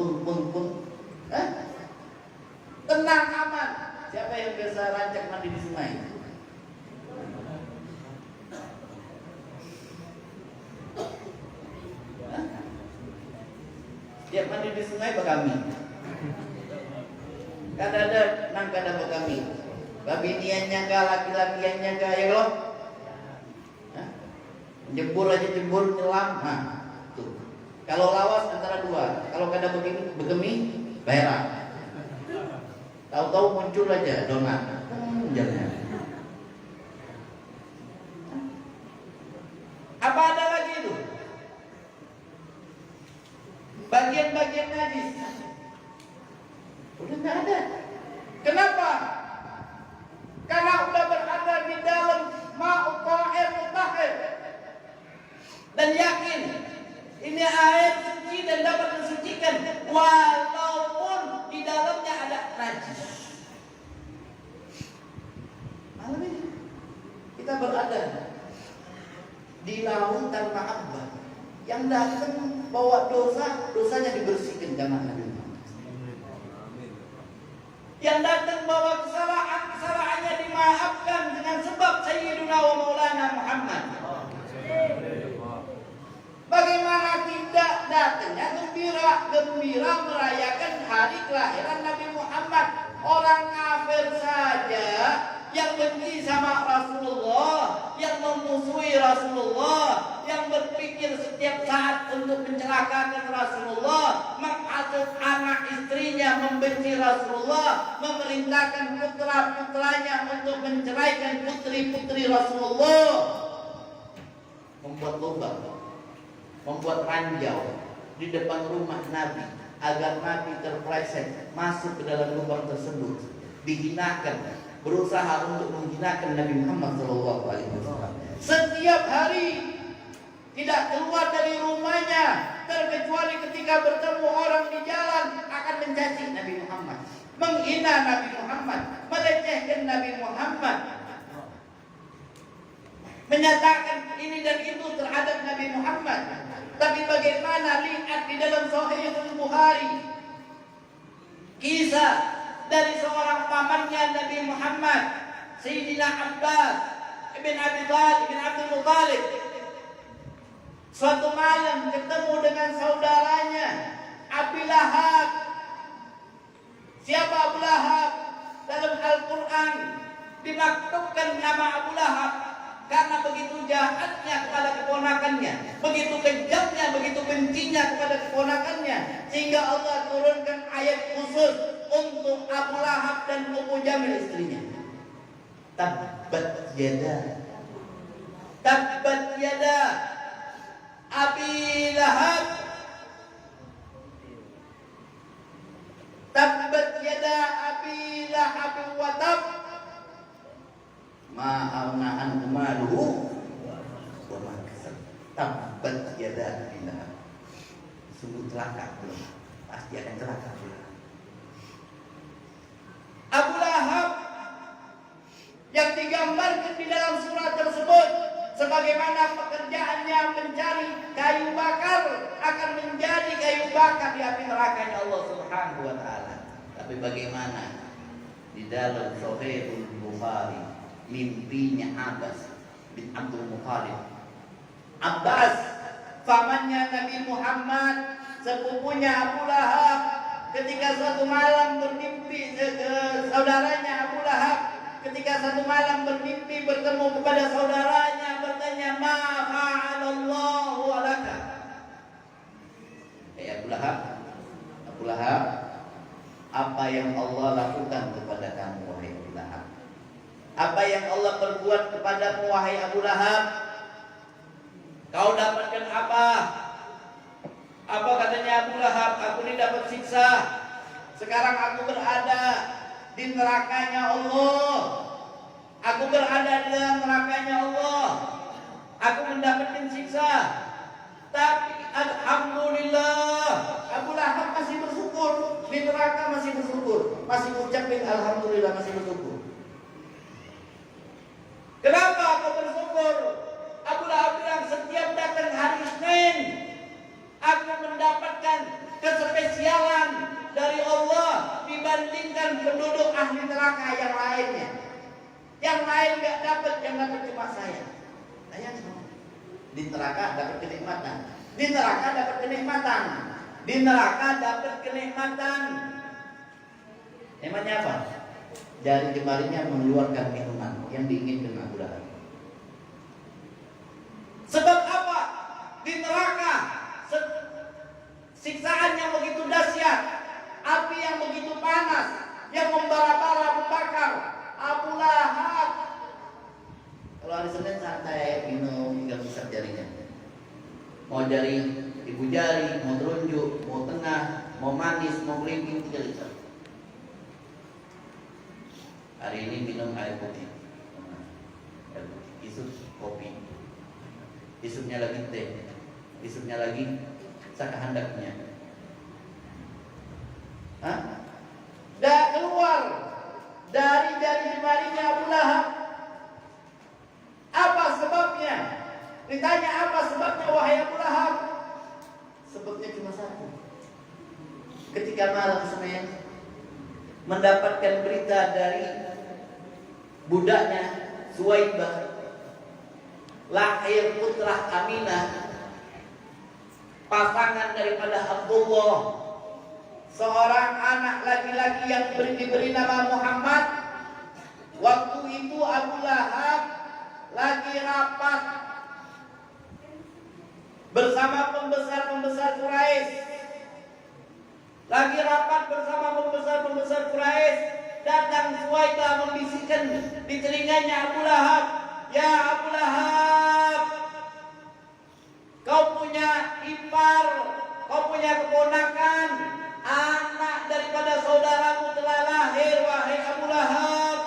Tenang, aman. Siapa yang biasa rancak mandi di sungai? Tiap mandi di sungai bekami. Kada bekami. Babiniannya kah, laki-lakiannya kah, ya lo? Jembur aja jembur, nyelam. Tuh. Kalau lawas antara dua. Kalau kada begemi, bayaran. Tahu-tahu muncul aja donat. Jangan. Apa ada lagi itu? Bagian-bagian najis. Udah nggak ada. Kenapa? Karena udah berada di dalam ma'u tahir mutahhir. Dan yakin ini air suci dan dapat mensucikan walaupun di dalamnya ada najis. Malam ini kita berada di lautan mahabbah. Yang datang bawa dosa, dosanya dibersihkan jamaah Nabi Muhammad. Yang datang bawa kesalahan, kesalahannya dimaafkan dengan sebab Sayyiduna wa Maulana Muhammad. Bagaimana tidak datangnya gembira merayakan hari kelahiran Nabi Muhammad? Orang kafir saja yang benci sama Rasulullah, yang memusuhi Rasulullah, yang berpikir setiap saat untuk mencelakakan Rasulullah, menghasut anak istrinya membenci Rasulullah, memerintahkan putra-putranya untuk menceraikan putri-putri Rasulullah. membuat lubang, membuat ranjau di depan rumah Nabi agar Nabi terpleset masuk ke dalam lubang tersebut, dihinakan, berusaha untuk menghinakan Nabi Muhammad SAW. Setiap hari tidak keluar dari rumahnya terkecuali ketika bertemu orang di jalan akan mencaci Nabi Muhammad, menghina Nabi Muhammad, melecehkan Nabi Muhammad, menyatakan ini dan itu terhadap Nabi Muhammad. Tapi bagaimana lihat di dalam Sahih Bukhari kisah dari seorang pamannya Nabi Muhammad, Sayyidina Abbas ibn Abdul Muttalib. Suatu malam ketemu dengan saudaranya Abu Lahab. Siapa Abu Lahab? Dalam Al-Quran dimaktubkan nama Abu Lahab karena begitu jahatnya kepada keponakannya, begitu kejamnya, begitu bencinya kepada keponakannya, sehingga Allah turunkan ayat khusus untuk Abu Lahab dan Ummu Jamil istrinya. Tabbat yada Abi Lahab, tabbat yada Abi Lahab wa tab, ma'auna anhu maluhu wa ma kasab. Tabbat yada Abi Lahab. Sungguh celaka belum, pasti akan celaka belum. Abu Lahab yang digambarkan di dalam surat tersebut sebagaimana pekerjaannya mencari kayu bakar akan menjadi kayu bakar di api nerakanya Allah Subhanahu wa taala. Tapi bagaimana di dalam Sahih Bukhari mimpinya Abbas bin Abdul Muttalib. Abbas pamannya Nabi Muhammad, sepupunya Abu Lahab, ketika suatu malam bermimpi saudaranya Abu Lahab, ketika satu malam bermimpi bertemu kepada saudaranya, bertanya, "Ma fa'alallahu alaka?" Abu Lahab, apa yang Allah lakukan kepada kamu wahai Abu Lahab? Apa yang Allah perbuat kepadamu wahai Abu Lahab? Kau dapatkan apa? Apa katanya Abu Lahab? Aku ini dapat siksa. Sekarang aku berada di nerakanya Allah. Aku berada di dalam nerakanya Allah. Aku mendapatkan siksa. Tapi alhamdulillah, Abu Lahab masih bersyukur. Di neraka masih bersyukur, masih ucapin alhamdulillah, masih bersyukur. Kenapa aku bersyukur? Abu Lahab bilang, setiap datang hari Senin aku mendapatkan kespesialan dari Allah dibandingkan penduduk ahli neraka yang lainnya. Yang lain gak dapat, yang dapat cuma saya. Bayangkan, di neraka dapat kenikmatan, di neraka dapat kenikmatan, di neraka dapat kenikmatan. Emangnya apa? Jari jemarinya mengeluarkan minuman yang diinginkan Abu Lahab. Sebab apa? Di neraka siksaan yang begitu dahsyat, api yang begitu panas, yang membara-bara membakar. Abu Lahab kalau hari Senin santai minum, tinggal pusat jarinya. Mau jari ibu jari, mau telunjuk, mau tengah, mau manis, mau kelingking, tinggal isap. Hari ini minum air putih, isuk kopi, isuknya lagi teh, isuknya lagi sakahandaknya. Dah keluar dari jari jemarinya Abu Lahab. Apa sebabnya? Ditanya apa sebabnya wahai Abu Lahab? Sebabnya cuma satu. Ketika malam Senin mendapatkan berita dari budaknya Suwaibah, lahir putra Aminah, pasangan daripada Abdullah, seorang anak laki-laki yang diberi nama Muhammad. Waktu itu Abu Lahab lagi rapat bersama pembesar-pembesar Quraisy. Lagi rapat bersama pembesar-pembesar Quraisy, datang Suwaibah membisikkan di telinganya Abu Lahab, "Ya Abu Lahab, punya ipar, kau punya keponakan, anak daripada saudaramu telah lahir, wahai Abu Lahab.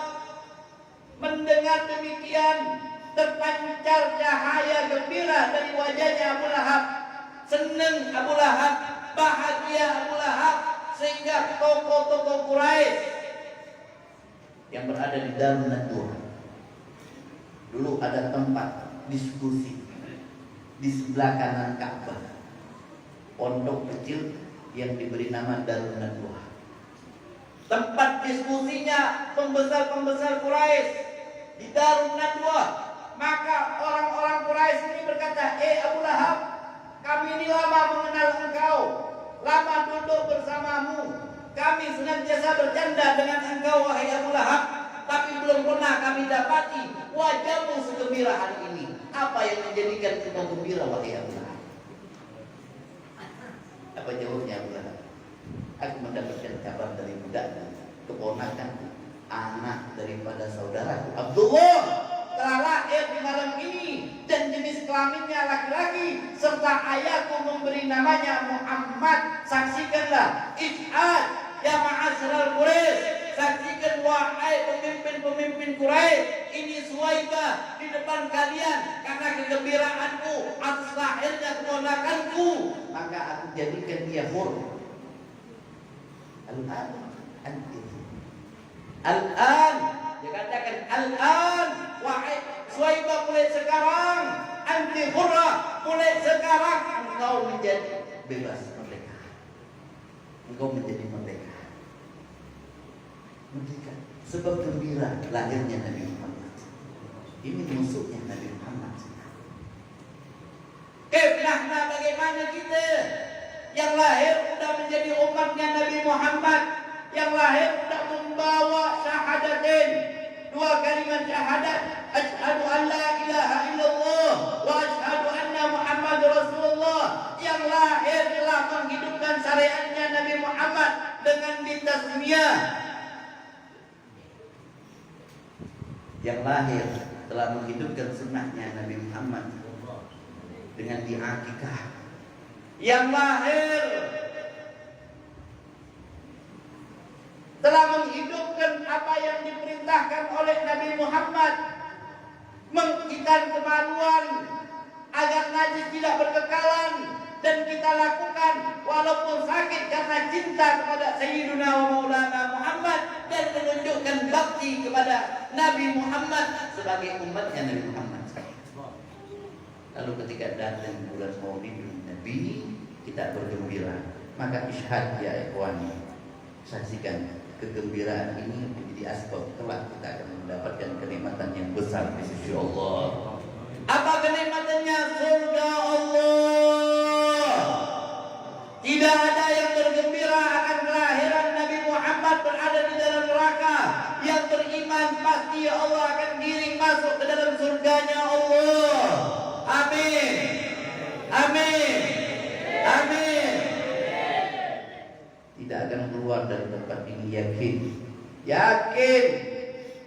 Mendengar demikian, terpancar cahaya gembira dari wajahnya Abu Lahab. Senang Abu Lahab, bahagia Abu Lahab, sehingga tokoh-tokoh Quraisy yang berada di Darun Nadwa. Dulu ada tempat diskusi di sebelah kanan Ka'bah, pondok kecil yang diberi nama Darun Nadwa. Tempat diskusinya pembesar-pembesar Quraisy di Darun Nadwa. Maka orang-orang Quraisy ini berkata, Abu Lahab, kami ini lama mengenal engkau, lama duduk bersamamu, kami senantiasa bercanda dengan engkau, wahai Abu Lahab, tapi belum pernah kami dapati wajahmu segembira hari ini. Apa yang menjadikan engkau gembira, wahai Abu Lahab? Apa jawabnya Abu Lahab? Aku mendapatkan kabar dari budakku, keponakanku, anak daripada saudaraku Abdullah telah lahir di malam ini, dan jenis kelaminnya laki-laki, serta ayahku memberi namanya Muhammad. Saksikanlah, ishad ya ma'asyiral Quraisy, saksikan wahai pemimpin-pemimpin Quraisy, ini Suwaibah di depan kalian karena kegembiraanku atas lahirnya keponakanku, maka aku jadikan dia hur. Al-an, dia katakan al-an, wahai Suwaibah, mulai sekarang, anti hurrah, mulai sekarang engkau menjadi bebas, merdeka. Engkau menjadi merdeka. Merdeka sebab gembira lahirnya Nabi Muhammad. Ini musuhnya Nabi Muhammad. Nah, bagaimana kita yang lahir sudah menjadi umatnya Nabi Muhammad, yang lahir sudah membawa syahadatain, dua kalimat syahadat, asyhadu an la ilaha illallah wa asyhadu anna Muhammad Rasulullah, yang lahir telah menghidupkan syariatnya Nabi Muhammad dengan ditasmiyah, yang lahir telah menghidupkan sunnahnya Nabi Muhammad dengan diakikah, yang lahir telah menghidupkan apa yang diperintahkan oleh Nabi Muhammad, menghentikan kemaluan agar najis tidak berkekalan, dan kita lakukan walaupun sakit karena cinta kepada Sayyiduna wa Maulana Muhammad, dan menunjukkan bakti kepada Nabi Muhammad sebagai umatnya Nabi Muhammad. Lalu ketika datang bulan Maulid Nabi, kita bergembira. Maka ishad ya ikhwani, saksikan kegembiraan ini menjadi asbab kelak kita akan mendapatkan kenikmatan yang besar di sisi Allah. Apa kenikmatannya? Surga Allah. Tidak ada yang bergembira akan kelahiran Nabi Muhammad berada di dalam neraka. Yang beriman pasti Allah akan giring masuk ke dalam surganya Allah. Amin. Amin. Amin. Tidak akan keluar dari tempat ini, yakin. Yakin.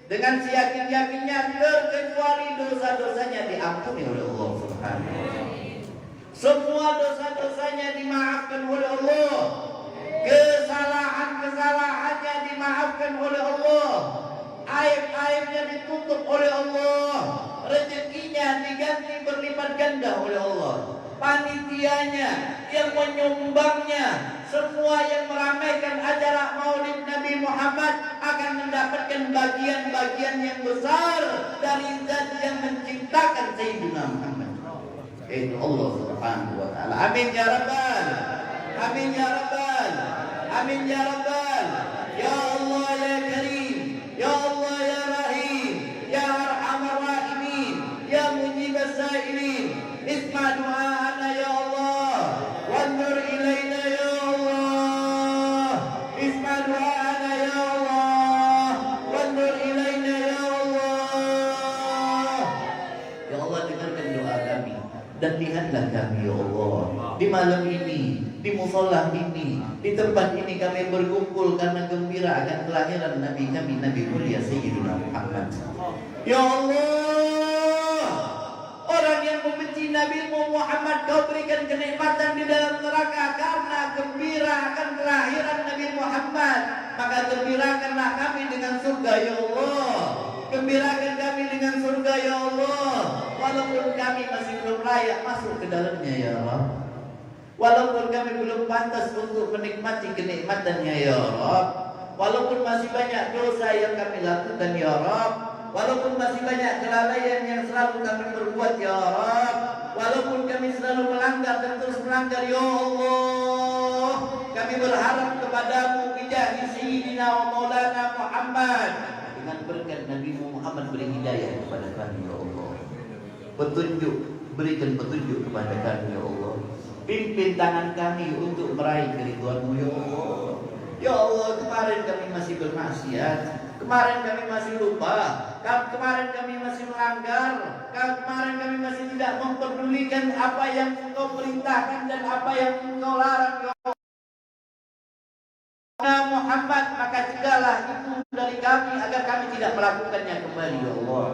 Dengan seyakin-yakinnya, terkecuali dosa-dosanya diampuni oleh Allah Subhanahu wa taala. Semua dosa-dosanya dimaafkan oleh Allah. Kesalahan-kesalahannya dimaafkan oleh Allah. Aib-aibnya ditutup oleh Allah. Rezekinya diganti berlipat ganda oleh Allah. Panitianya yang menyumbangnya, semua yang meramaikan acara Maulid Nabi Muhammad akan mendapatkan bagian-bagian yang besar dari zat yang menciptakan Sayyidina Muhammad, yaitu Allah Subhanahu wa taala. Amin ya rabbal. Amin ya rabbal. Amin ya rabbal. Ya Allah ya Karim, ya Allah ya Rahim, ya Arhamar Rahimin, ya Mujib as-Sa'ilin, isma du'ana ya Allah, wanzur ilaina ya Allah, isma du'ana ya Allah, wanzur ilaina ya Allah. Ya Allah, dengarkan doa kami dan lihatlah kami ya Allah. Di malam ini, di mushola ini, di tempat ini kami berkumpul karena gembira akan kelahiran Nabi kami, Nabi mulia Sayyidina Muhammad. Ya Allah, orang yang membenci Nabi Muhammad, kau berikan kenikmatan di dalam neraka karena gembira akan kelahiran Nabi Muhammad, maka gembirakanlah kami dengan surga ya Allah. Gembirakan kami dengan surga ya Allah. Walaupun kami masih belum layak masuk ke dalamnya ya Allah. Walaupun kami belum pantas untuk menikmati kenikmatannya ya Rabb. Walaupun masih banyak dosa yang kami lakukan ya Rabb. Walaupun masih banyak kelalaian yang selalu kami perbuat ya Rabb. Walaupun kami selalu melanggar dan terus melanggar ya Allah. Kami berharap kepadamu bijahi Sayyidina wa Maulana Muhammad. Dengan berkat Nabi Muhammad beri hidayah kepada kami ya Allah. Petunjuk, berikan petunjuk kepada kami ya Allah. Pimpin tangan kami untuk meraih keridhaan-Mu ya Allah. Ya Allah, kemarin kami masih bermaksiat, kemarin kami masih lupa, kemarin kami masih melanggar, kemarin kami masih tidak memperdulikan apa yang Engkau perintahkan dan apa yang Engkau larang ya Allah Muhammad, maka cegahlah itu dari kami agar kami tidak melakukannya kembali ya Allah.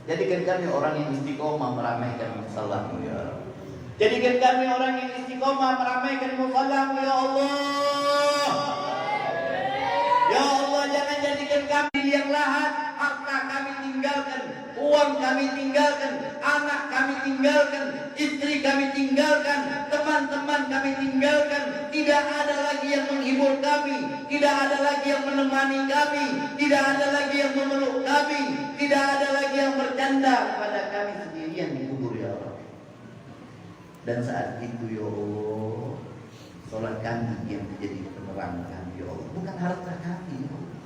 Jadikan kami orang yang istiqomah meramaikan musalla-Mu ya Allah. Jadikan kami orang yang istiqomah meramaikan musalla-Mu ya Allah. Ya Allah, jangan jadikan kami yang lahat, harta kami tinggalkan, uang kami tinggalkan, anak kami tinggalkan, istri kami tinggalkan, teman-teman kami tinggalkan. Tidak ada lagi yang menghibur kami, tidak ada lagi yang menemani kami, tidak ada lagi yang memeluk kami, tidak ada lagi yang bercanda kepada kami sendirian di kubur ya Allah. Dan saat itu ya Allah, sholat kami yang menjadi penerang kami ya Allah, bukan harta kami ya Allah.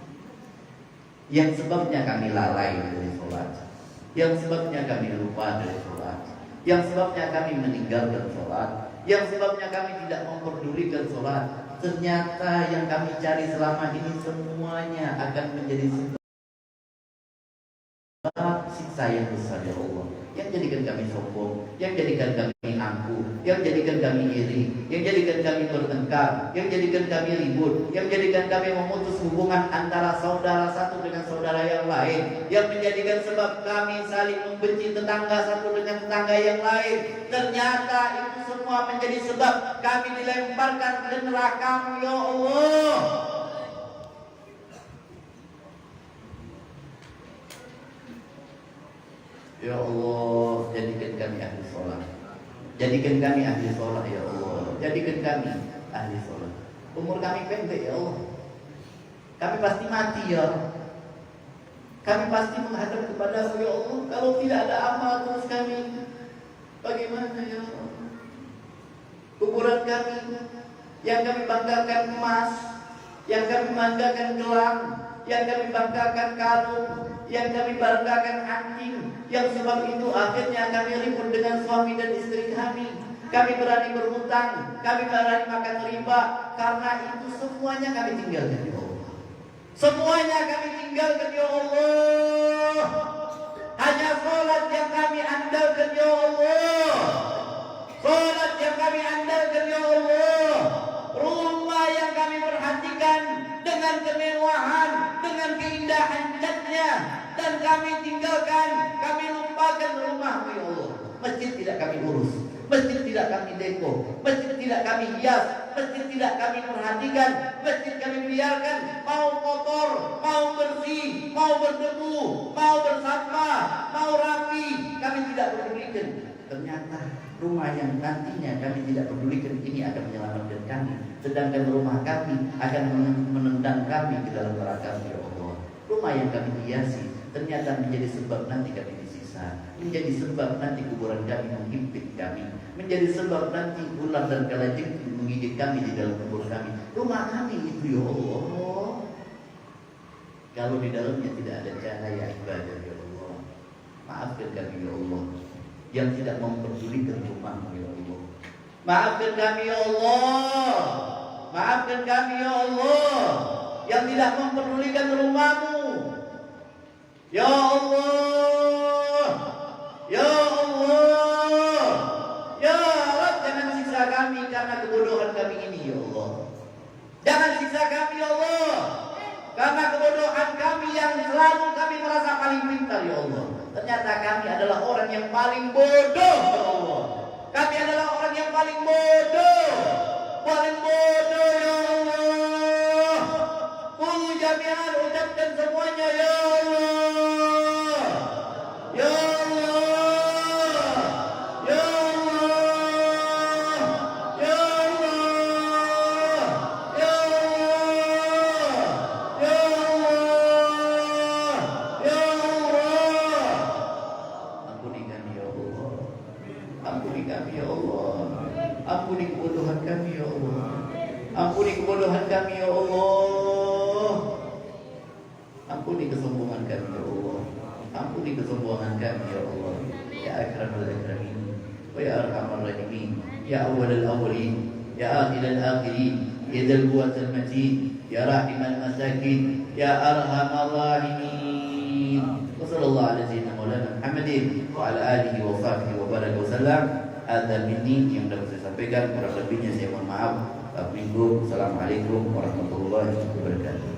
Yang sebabnya kami lalai dari sholat, yang sebabnya kami lupa dari sholat, yang sebabnya kami meninggalkan sholat, yang sebabnya kami tidak memperdulikan sholat. Ternyata yang kami cari selama ini semuanya akan menjadi sebab siksa yang besar ya Allah, yang jadikan kami sombong, yang jadikan kami angkuh, yang jadikan kami iri, yang jadikan kami bertengkar, yang jadikan kami ribut, yang jadikan kami memutus hubungan antara saudara satu dengan saudara yang lain, yang menjadikan sebab kami saling membenci tetangga satu dengan tetangga yang lain. Ternyata itu semua menjadi sebab kami dilemparkan ke neraka-Mu ya Allah. Ya Allah, jadikan kami ahli sholat. Jadikan kami ahli sholat ya Allah. Jadikan kami ahli sholat. Umur kami pendek ya Allah. Kami pasti mati ya Allah. Kami pasti menghadap kepada-Mu ya Allah. Kalau tidak ada amal terus kami, bagaimana ya Allah? Kuburan kami yang kami banggakan emas, yang kami banggakan gelang, yang kami banggakan kalung, yang kami banggakan anjing, yang sebab itu akhirnya kami ribut dengan suami dan istri kami. Kami berani berhutang, kami berani makan riba, karena itu semuanya kami tinggalkan ya Allah. Semuanya kami tinggalkan ya Allah. Hanya sholat yang kami andalkan ya Allah. Sholat yang kami andalkan ya Allah. Rumah yang kami perhatikan dengan kemewahan, dengan keindahan catnya, dan kami tinggalkan, kami lupakan rumah-Mu ya Allah. Masjid tidak kami urus, masjid tidak kami deko, masjid tidak kami hias, masjid tidak kami perhatikan, masjid kami biarkan mau kotor, mau bersih, mau berdebu, mau bersampah, mau rapi, kami tidak pedulikan. Ternyata rumah yang nantinya kami tidak pedulikan ini akan menyelamatkan kami, sedangkan rumah kami akan menendang kami ke dalam neraka ya Allah. Rumah yang kami hiasi ternyata menjadi sebab nanti kami disiksa, menjadi sebab nanti kuburan kami menghimpit kami, menjadi sebab nanti ular dan kalajengking menggigit kami di dalam kubur kami. Rumah kami itu ya Allah, kalau di dalamnya tidak ada cahaya ibadah ya Allah, maafkan kami ya Allah yang tidak memperdulikan rumah-Mu ya Allah. Maafkan kami ya Allah, maafkan kami ya Allah yang tidak memperdulikan rumah-Mu ya Allah. Ya Allah, ya Rabb, jangan siksa kami karena kebodohan kami ini ya Allah. Jangan siksa kami ya Allah karena kebodohan kami yang selalu kami merasa paling pintar ya Allah. Ternyata kami adalah orang yang paling bodoh, ya Allah. Kami adalah orang yang paling bodoh. Paling bodoh, ya Allah. Qulu jami'an, ucapkan semuanya, ya Allah. Ya Allah. Ya Allah. Ya Allah. Ya Allah. Ya Allah. Ya Allah. Ampuni kami, ya Allah. Ampuni kami, ya Allah. Ampuni kebodohan kami, ya Allah. Ampuni kebodohan kami, ya Allah. Ampuni kesombongan kami, ya Allah. Ampuni kesombongan kami, ya Allah. Ya akramul akramin wa ya arhamar rahimin, ya awwalal awwalin, ya akhirul akhirin, ya dzal quwwatil matin, ya rahimal masakin, ya arhamar rahimin. Wa sallallahu ala sayyidina maulana Muhammadin wa ala alihi wa sahbihi wa baraka wa sallam. Ada minni yang dapat saya sampaikan, kurang lebihnya saya mohon maaf. Assalamualaikum warahmatullahi wabarakatuh.